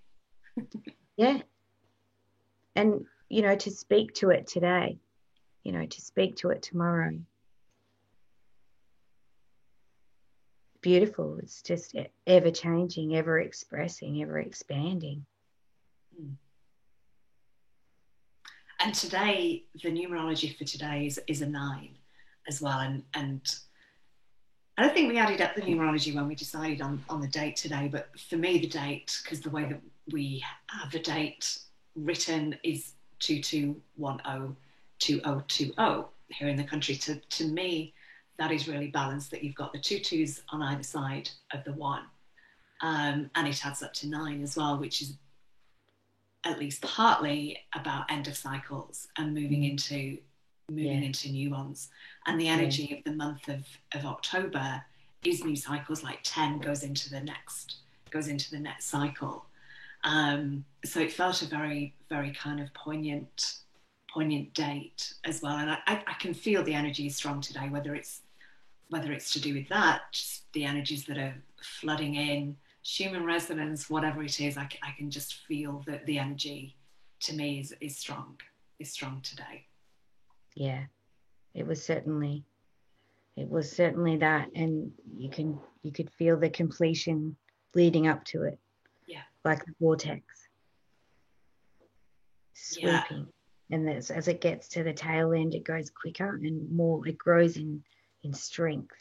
today? Yeah. And, to speak to it today, to speak to it tomorrow. Beautiful. It's just ever changing, ever expressing, ever expanding. Mm. And today, the numerology for today is a 9 as well. And I don't think we added up the numerology when we decided on the date today, but for me, the date, because the way that we have the date written is 22102020 here in the country. To me, that is really balanced, that you've got the two twos on either side of the one. And it adds up to 9 as well, which is at least partly about end of cycles and moving Yeah. into new ones. And the Yeah. energy of the month of October is new cycles, like 10 goes into the next cycle. So it felt a very, very kind of poignant date as well. And I can feel the energy is strong today, whether it's to do with that, just the energies that are flooding in, Schumann resonance, whatever it is, I can just feel that the energy to me is strong today. Yeah. It was certainly that. And you could feel the completion leading up to it, Yeah. like the vortex Yeah. sweeping. And as it gets to the tail end, it goes quicker and more, it grows in strength.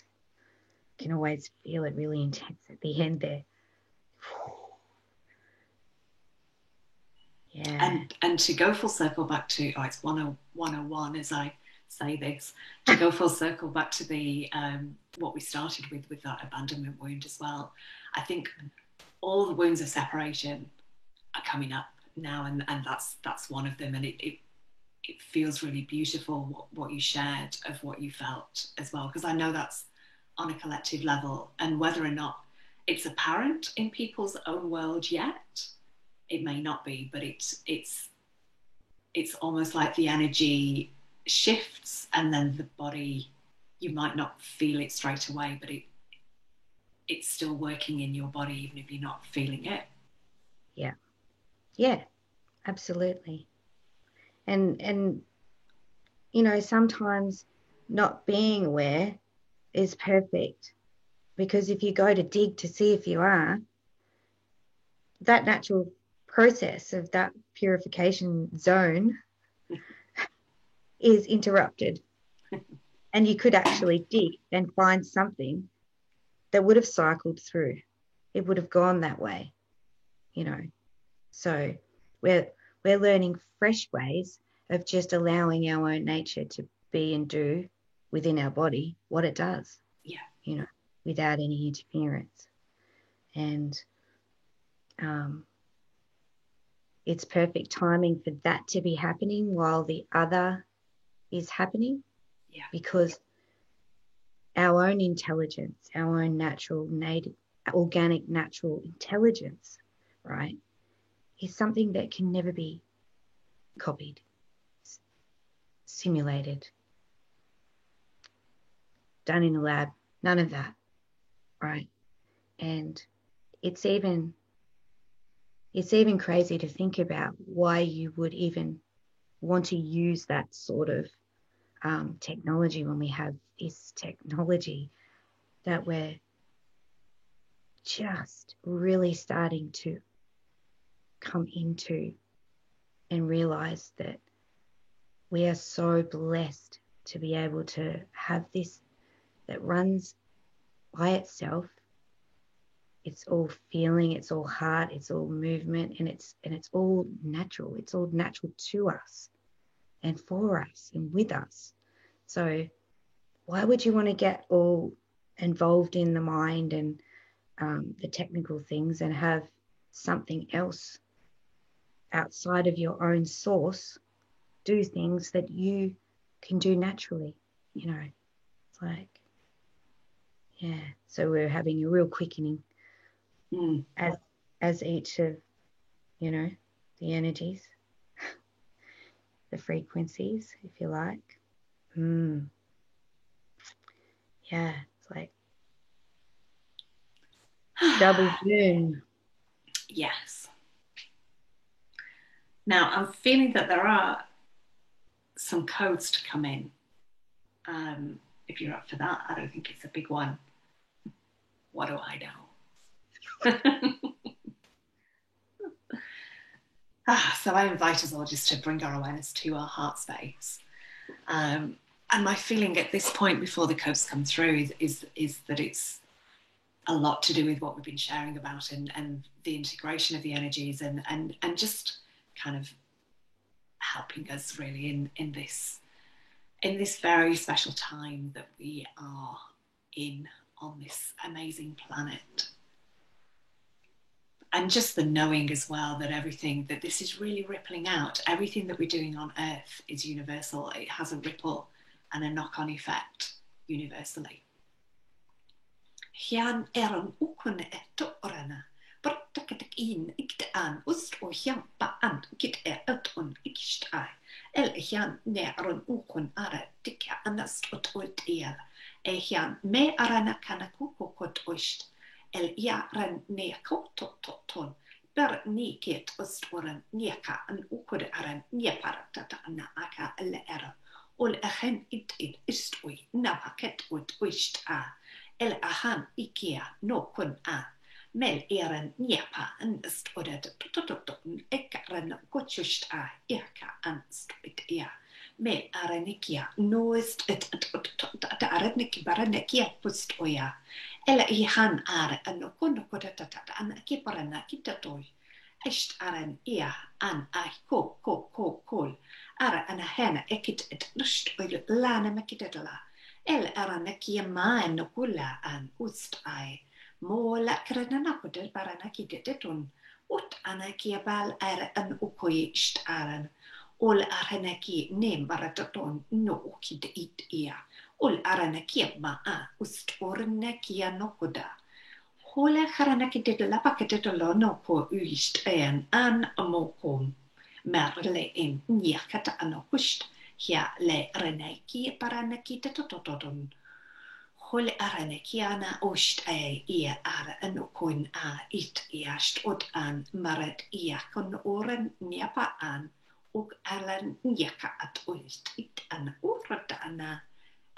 You can always feel it really intense at the end there. Yeah. And to go full circle back to, it's 101 as I say this, to go full circle back to the what we started with that abandonment wound as well. I think all the wounds of separation are coming up now, and that's one of them. And it feels really beautiful what you shared of what you felt as well, because I know that's on a collective level, and whether or not it's apparent in people's own world yet, it may not be, but it's almost like the energy shifts, and then the body, you might not feel it straight away, but it's still working in your body even if you're not feeling it. Yeah. Yeah. Absolutely. And sometimes not being aware is perfect, because if you go to dig to see if you are, that natural process of that purification zone is interrupted. And you could actually dig and find something that would have cycled through. It would have gone that way, you know. So we're learning fresh ways of just allowing our own nature to be and do within our body what it does, Yeah. Without any interference. And it's perfect timing for that to be happening while the other is happening, Yeah. because our own intelligence, our own natural, native, organic, natural intelligence, right, is something that can never be copied, simulated, done in a lab, none of that, right? And it's even crazy to think about why you would even want to use that sort of technology when we have this technology that we're just really starting to come into and realize that we are so blessed to be able to have this that runs by itself. It's all feeling, it's all heart, it's all movement, and it's all natural. It's all natural to us and for us and with us. So why would you want to get all involved in the mind and the technical things and have something else outside of your own source do things that you can do naturally? You know, it's like, yeah. So we're having a real quickening as each of, you know, the energies, the frequencies, if you like. Yeah, it's like double boom. Yes. Now, I'm feeling that there are some codes to come in. If you're up for that, I don't think it's a big one. What do I know? So I invite us all just to bring our awareness to our heart space. And my feeling at this point before the codes come through is that it's a lot to do with what we've been sharing about and the integration of the energies and just kind of helping us really in this very special time that we are in on this amazing planet. And just the knowing as well that that this is really rippling out. Everything that we're doing on Earth is universal. It has a ripple and a knock-on effect universally. Hian eran ukun eto orana. Bartakatak in iktaan ust o hian paan kit eton ikishtai. El hian ne aron ukun ara tikya anast otoit el. Hian me arana kanakukokot oist. El ran neko ton ber ni ket ostoran nieka an ukur aran nieparatata na aka el era ol ahen it istui napaket ut uist a el ahan ikia no kun a mel eran niepa an storat tototon ekaran kochust a eka an stuit ea me aranikia noest et araniki baranekia pust oya Ela I han are an kono kotata an kiparana kitatoi. Est aran ia an I ko ara an hena ekit et lust oil lana makitala. El aranakia ma no kula an ust I. Mo la kranana kotel barana kitetun. Ut anakia bal ara an ukoi ist aran. Ol aranaki nem barataton no kid it ia. Ol aranakia maa ust ornakia nokoda. Hole haranakidela paketelo no ko uist en an amokom. Merle in niekata anokust. Hia le renaki paranakita tototodon. Hole aranakiana ust ia ara anokun a it iast ot an maret ia kon oren niapa an. Og alan nieka at uist it an orata ana.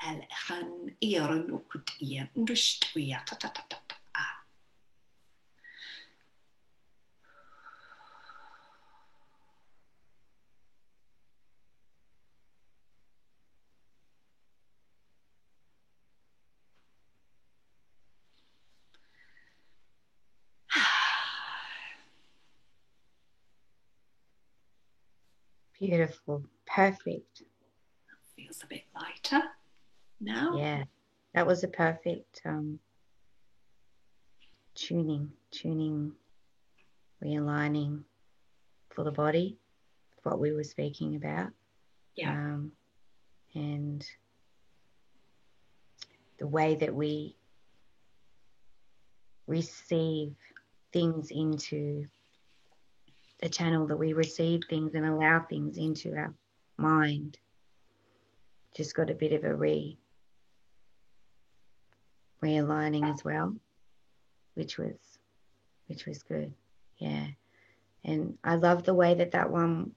El han eron ukut ia ndustuia tatatata. Beautiful. Perfect. Feels a bit lighter now. Yeah, that was a perfect tuning, realigning for the body, what we were speaking about. Yeah. And the way that we receive things into the channel that we receive things and allow things into our mind. Just got a bit of a realigning as well, which was good. Yeah. And I love the way that one,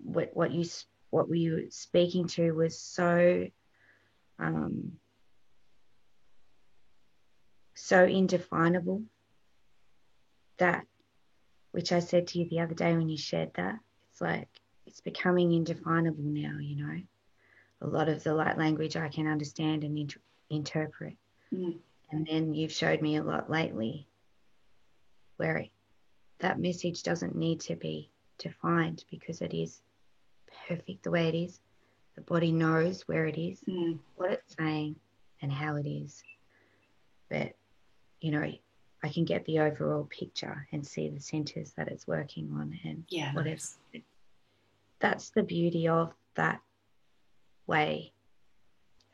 what we were speaking to was so so indefinable, that which I said to you the other day when you shared that. It's like it's becoming indefinable now, A lot of the light language I can understand and interpret. Mm. And then you've showed me a lot lately where that message doesn't need to be defined because it is perfect the way it is. The body knows where it is, what it's saying, and how it is. But, I can get the overall picture and see the centers that it's working on and whatever. Nice. That's the beauty of that way,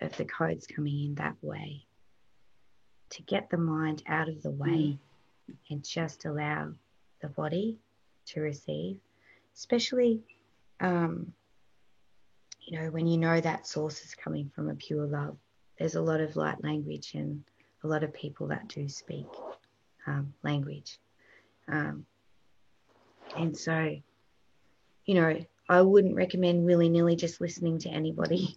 of the codes coming in that way, to get the mind out of the way and just allow the body to receive, especially, when that source is coming from a pure love. There's a lot of light language and a lot of people that do speak language. And so, I wouldn't recommend willy-nilly just listening to anybody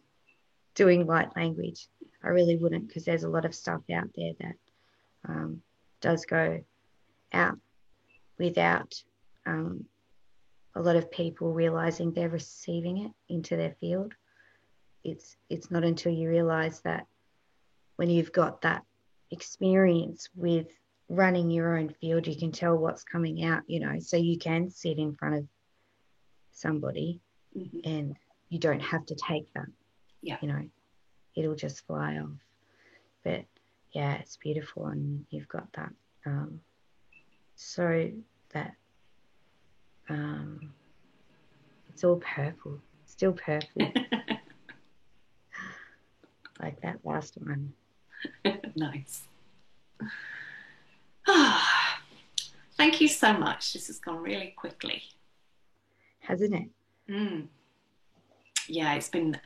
doing light language. I really wouldn't, because there's a lot of stuff out there that does go out without a lot of people realizing they're receiving it into their field. It's not until you realize that when you've got that experience with running your own field, you can tell what's coming out, so you can sit in front of somebody and you don't have to take that. Yeah. It'll just fly off. But yeah, it's beautiful, and you've got that. So that it's all purple, still purple. Like that last one. Nice. Thank you so much. This has gone really quickly. Hasn't it? Yeah, it's been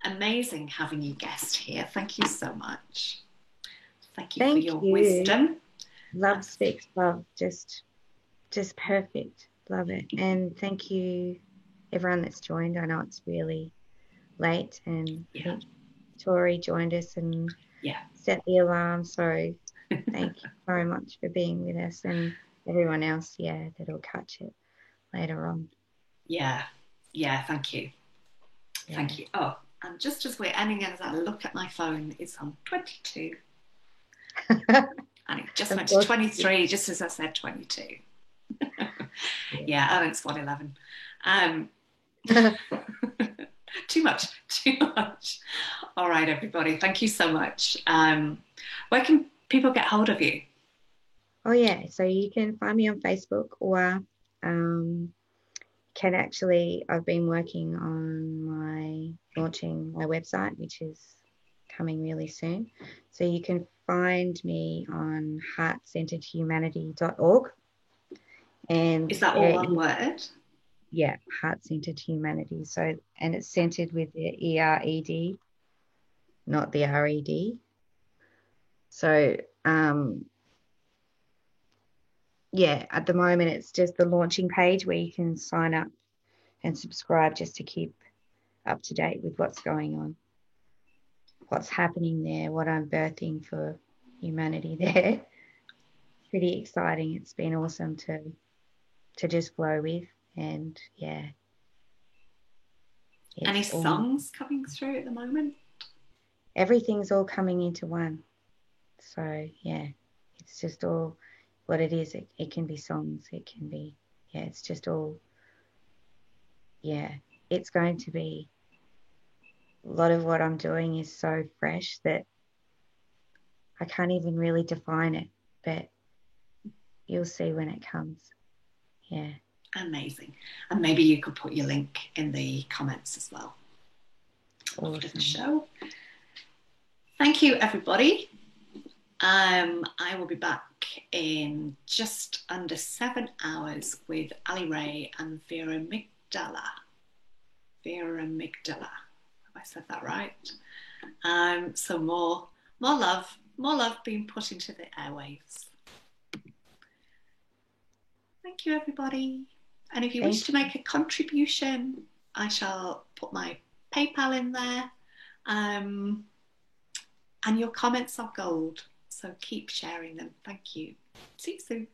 amazing having you guest here. Thank you so much. Thank you for your wisdom. Love speaks love. Just perfect. Love it. And thank you everyone that's joined. I know it's really late, and I think Tori joined us and set the alarm. So thank you very much for being with us, and everyone else, that'll catch it later on. Yeah, thank you. Yeah. Thank you. Oh, and just as we're ending, as I look at my phone, it's on 22. And it just went to 23, just as I said 22. Yeah, it's 1:11. Too much. All right, everybody. Thank you so much. Where can people get hold of you? Oh, yeah. So you can find me on Facebook, or I've been working on launching my website, which is coming really soon. So you can find me on heartcenteredhumanity.org. And is that all one word? Yeah, Heart-Centered Humanity. So, and it's centered with the ERED, not the RED. So, at the moment it's just the launching page where you can sign up and subscribe just to keep up to date with what's going on, what's happening there, what I'm birthing for humanity there. Pretty exciting. It's been awesome to just flow with, and Any songs coming through at the moment? Everything's all coming into one. So it's just all what it is. It can be songs, it can be it's just all it's going to be, a lot of what I'm doing is so fresh that I can't even really define it, but you'll see when it comes. Amazing. And maybe you could put your link in the comments as well. Awesome. After the show. Thank you, everybody. I will be back in just under 7 hours with Ali Ray and Vera Migdala. Have I said that right? So more love being put into the airwaves. Thank you, everybody. And if you wish to make a contribution, I shall put my PayPal in there. And your comments are gold. So keep sharing them. Thank you. See you soon.